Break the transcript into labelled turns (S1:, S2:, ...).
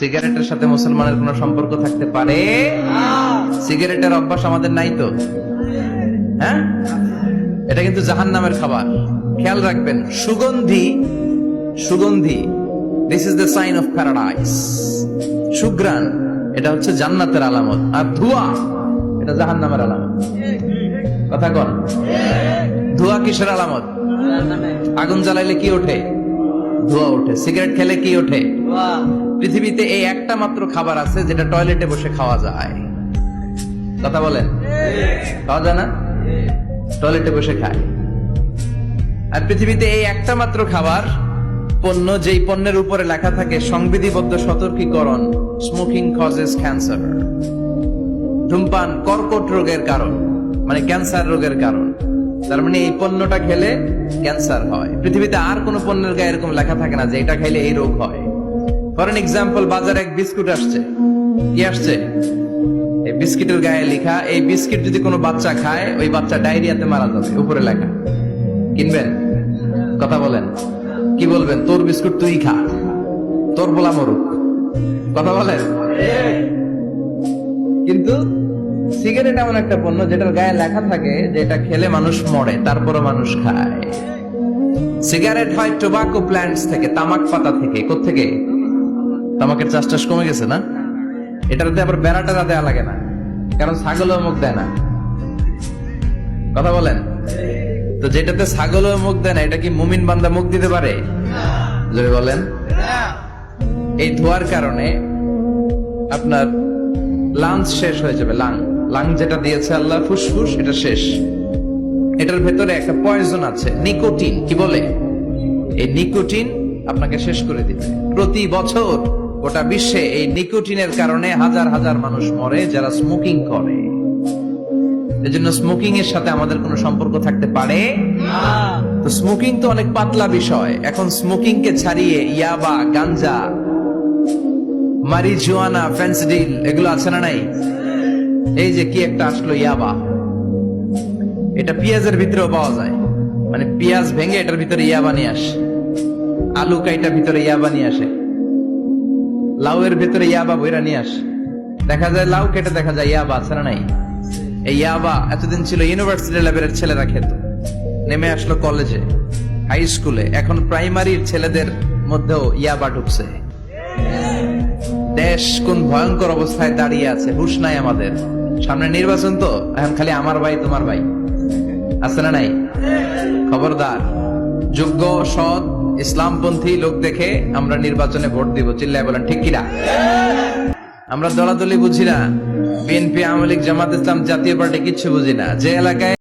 S1: সিগারেটের সাথে মুসলমানের কোনো সম্পর্ক থাকতে পারে? সিগারেটের অভ্যাস আমাদের নাই তো? হ্যাঁ, এটা কিন্তু জাহান্নামের খাবার। খেয়াল রাখবেন, সুগন্ধি সুগন্ধি this is the sign of paradise. সুঘ্রাণ এটা হচ্ছে জান্নাতের আলামত, আর ধোঁয়া এটা জাহান্নামের আলামত। কথা কন, ধোঁয়া কিসের আলামত? আগুন জ্বালাইলে কি ওঠে? ধোঁয়া ওঠে। সিগারেট খেলে কি ওঠে? পৃথিবীতে এই একটা মাত্র খাবার আছে যেটা টয়লেটে বসে খাওয়া যায়। কথা বলেন, খাওয়া যায় না? টয়লেটে বসে খায়। আর পৃথিবীতে এই একটা মাত্র খাবার পণ্য, যেই পণ্যের উপরে লেখা থাকে সংবিধিবদ্ধ সতর্কীকরণ, স্মোকিং কজেস ক্যান্সার। ধূমপান কর্কট রোগের কারণ, মানে ক্যান্সার রোগের কারণ। তার মানে এই পণ্যটা খেলে ক্যান্সার হয়। পৃথিবীতে আর কোন পণ্যের গায়ে এরকম লেখা থাকে না যে এটা খাইলে এই রোগ হয়। ফর এন এক্সাম্পল, বাজারে এক বিস্কুট আসছে, কি আসছে? এই বিস্কিটের গায়ে লেখা, এই বিস্কিট যদি কোনো বাচ্চা খায় ওই বাচ্চা ডায়রিয়াতে মারা যাবে, উপরে লেখা। কিনবেন? কথা বলেন, কি বলবেন? তোর বিস্কুট তুই খা, তোর বলা মরুক। কথা বলেন। কিন্তু সিগারেট এমন একটা পণ্য যেটার গায়ে লেখা থাকে যে এটা খেলে মানুষ মরে, তারপরও মানুষ খায়। সিগারেট হয় টোবাকো প্ল্যান্টস থেকে, তামাক পাতা থেকে। কোত্থেকে? তামাকের চাষ টাস কমে গেছে না? এটাতে আবার বেড়াটা দেওয়া লাগে না, কারণ ছাগলও মুখ দেয় না। কথা বলেন। তো যেটাতে ছাগলও মুখ দেয় না, এটা কি মুমিন বান্দা মুখ দিতে পারে? যদি বলেন। এই ধোয়ার কারণে আপনার লাংস শেষ হয়ে যাবে। লাং যেটা দিয়েছে আল্লাহ, ফুসফুস, এটা শেষ। এটার ভেতরে একটা পয়জন আছে, নিকোটিন। কি বলে? এই নিকোটিন আপনাকে শেষ করে দিবে। প্রতি বছর গোটা বিশ্বে এই নিকোটিনের কারণে হাজার হাজার মানুষ মরে যারা স্মোকিং করে। এজন্য স্মোকিং এর সাথে আমাদের কোনো সম্পর্ক থাকতে পারে? তো স্মোকিং তো অনেক পাতলা বিষয়। এখন স্মোকিং কে ছাড়িয়ে ইয়াবা, গাঞ্জা, মারিজুয়ানা, ফেন্সিডিল এগুলো আছে না নাই? এই যে কি একটা আসলো, ইয়াবা। এটা পেঁয়াজের ভিতরেও পাওয়া যায়, মানে পেঁয়াজ ভেঙে এটার ভিতরে ইয়াবা নিয়ে আসে। আলু কাইটার ভিতরে ইয়াবা নিয়ে আসে। লাউয়ের ভিতরে ইয়াবা বইরা নিয়ে আসে। দেখা যায় লাউ কেটে দেখা যায় ইয়াবা আছে না নাই? এই ইয়াবা এতদিন ছিল ইউনিভার্সিটি লেভেলের ছেলেরা খেত, নেমে আসলো কলেজে, হাই স্কুলে, এখন প্রাইমারির ছেলেদের মধ্যেও ইয়াবা ঢুকছে। দেশ কোন ভয়ঙ্কর অবস্থায় দাঁড়িয়ে আছে, হুঁশ নাই আমাদের। সামনে নির্বাচন তো, এখন খালি আমার ভাই তোমার ভাই আছে না নাই? খবরদার, যোগ্য, সৎ, ইসলামপন্থী লোক দেখে আমরা নির্বাচনে ভোট দিব। চিল্লায় বলেন ঠিক কিনা? আমরা দলাদলি বুঝি না। বিএনপি, আওয়ামী লীগ, জামাত ইসলাম, জাতীয় পার্টি কিচ্ছু বুঝি না। যে এলাকায়